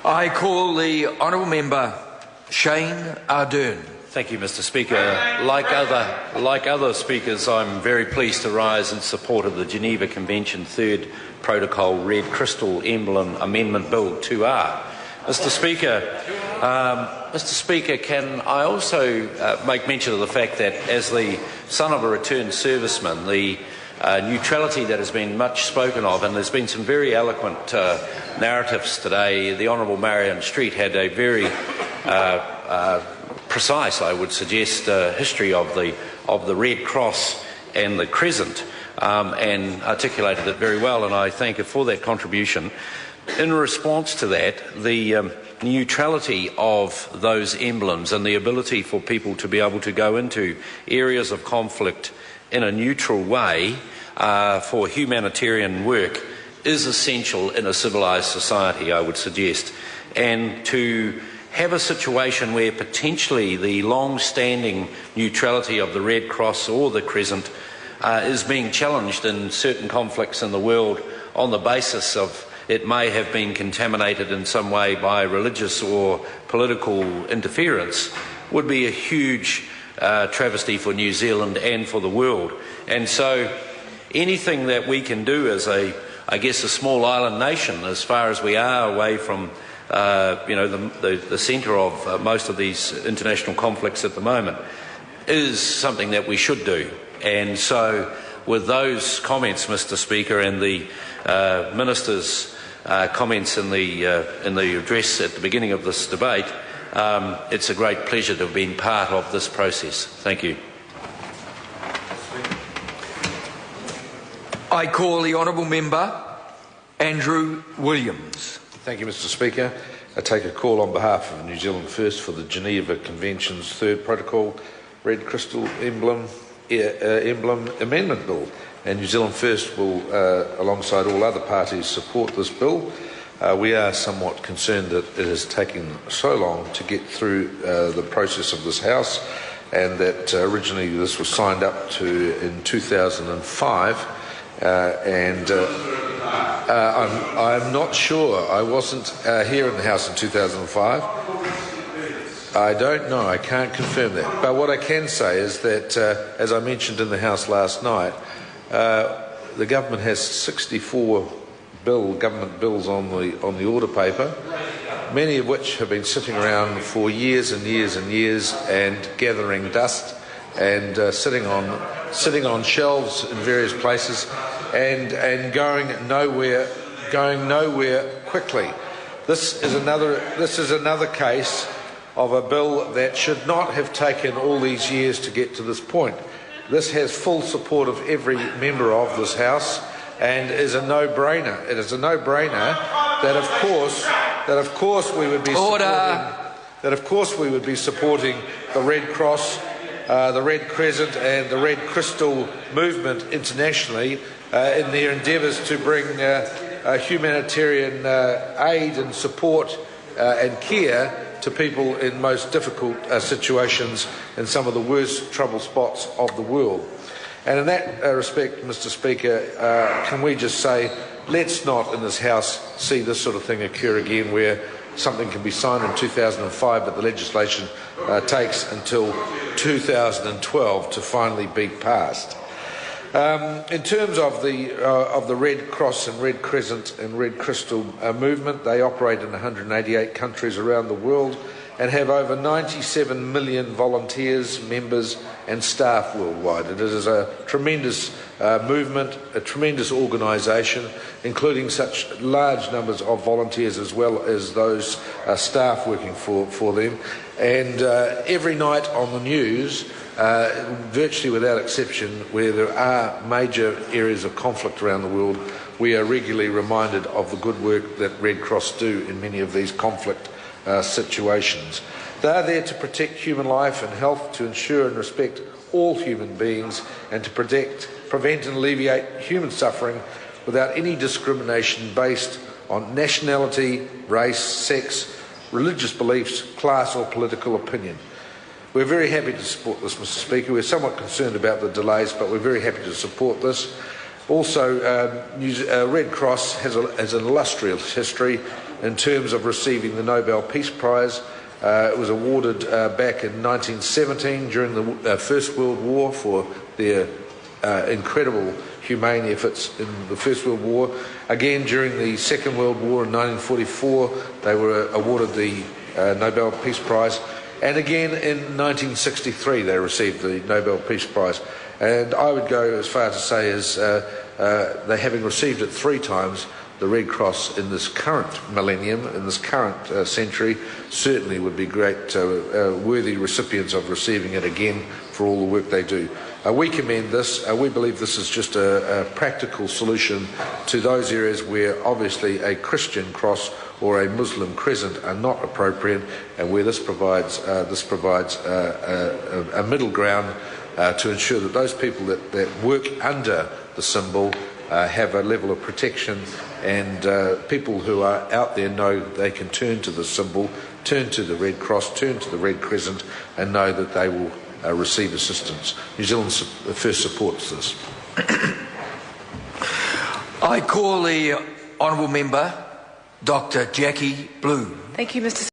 I call the honourable member Shane Ardern. Thank you, Mr. Speaker. Like other speakers, I'm very pleased to rise in support of the Geneva Convention Third Protocol Red Crystal Emblem Amendment Bill 2R. Mr. Speaker, can I also make mention of the fact that as the son of a returned serviceman, the neutrality that has been much spoken of, and there's been some very eloquent narratives today. The Honourable Marion Street had a very precise, I would suggest, history of the Red Cross and the Crescent, and articulated it very well, and I thank her for that contribution. In response to that, the neutrality of those emblems and the ability for people to be able to go into areas of conflict in a neutral way for humanitarian work is essential in a civilised society, I would suggest. And to have a situation where potentially the long-standing neutrality of the Red Cross or the Crescent is being challenged in certain conflicts in the world on the basis of it may have been contaminated in some way by religious or political interference would be a huge travesty for New Zealand and for the world. And so anything that we can do as a small island nation, as far as we are away from the centre of most of these international conflicts at the moment, is something that we should do. And so with those comments, Mr. Speaker, and the Minister's comments in the address at the beginning of this debate, it's a great pleasure to have been part of this process. Thank you. I call the honourable member Andrew Williams. Thank you, Mr. Speaker. I take a call on behalf of New Zealand First for the Geneva Convention's Third Protocol Red Crystal Emblem Amendment Bill. And New Zealand First will, alongside all other parties, support this bill. We are somewhat concerned that it has taken so long to get through the process of this House, and that originally this was signed up to in 2005, I'm not sure. I wasn't here in the House in 2005. I don't know. I can't confirm that. But what I can say is that, as I mentioned in the House last night, the government has 64 government bills on the order paper, many of which have been sitting around for years and years and years and gathering dust and sitting on shelves in various places and going nowhere quickly. This is another case of a bill that should not have taken all these years to get to this point. This has full support of every member of this House and is a no-brainer. It is a no-brainer that of course we would be supporting the Red Cross, the Red Crescent and the Red Crystal movement internationally in their endeavours to bring humanitarian aid and support and care to people in most difficult situations in some of the worst trouble spots of the world. And in that respect, Mr. Speaker, can we just say, let's not in this House see this sort of thing occur again, where something can be signed in 2005 but the legislation takes until 2012 to finally be passed. In terms of the Red Cross and Red Crescent and Red Crystal movement, they operate in 188 countries around the world and have over 97 million volunteers, members and staff worldwide. It is a tremendous movement, a tremendous organisation, including such large numbers of volunteers as well as those staff working for them. And every night on the news, virtually without exception, where there are major areas of conflict around the world, we are regularly reminded of the good work that Red Cross do in many of these conflict situations. They are there to protect human life and health, to ensure and respect all human beings, and to prevent and alleviate human suffering without any discrimination based on nationality, race, sex, religious beliefs, class or political opinion. We're very happy to support this, Mr. Speaker. We're somewhat concerned about the delays, but we're very happy to support this. Also, Red Cross has an illustrious history. in terms of receiving the Nobel Peace Prize. It was awarded back in 1917 during the First World War for their incredible humane efforts in the First World War. Again, during the Second World War in 1944, they were awarded the Nobel Peace Prize. And again in 1963, they received the Nobel Peace Prize. And I would go as far to say as they having received it 3 times, the Red Cross in this current millennium, in this current century, certainly would be great worthy recipients of receiving it again for all the work they do. We commend this. We believe this is just a practical solution to those areas where obviously a Christian cross or a Muslim crescent are not appropriate, and where this provides a middle ground to ensure that those people that work under the symbol have a level of protection, and people who are out there know they can turn to the symbol, turn to the Red Cross, turn to the Red Crescent, and know that they will receive assistance. New Zealand First supports this. I call the Honourable Member Dr. Jackie Bloom. Thank you, Mr.